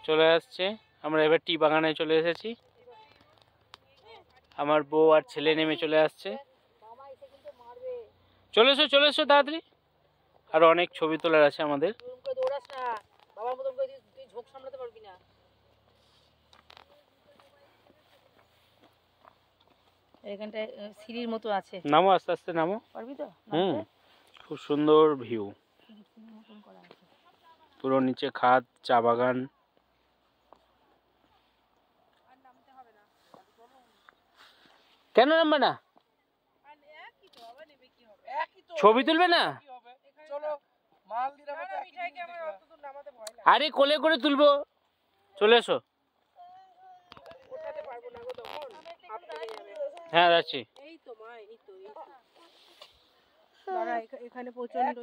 চলে আসছে। আমরা এবার টি বাগানে চলে এসেছি। আমার বউ আর ছেলে নেমে চলে আসছে। চলে এসো তাড়াতাড়ি। আর অনেক ছবি তোলার আছে আমাদের। এখানটায় সিঁড়ির মতো আছে। নামো, আস্তে আস্তে নামো। পারবি তো? খুব সুন্দর ভিউ। পুরো নিচে খাদ, চা বাগান। কেন নামবে না? ছবি তুলবে না? আরে কোলে করে তুলবো। চলে এসো। হ্যাঁ যাচ্ছি। এখানে প্রচন্ড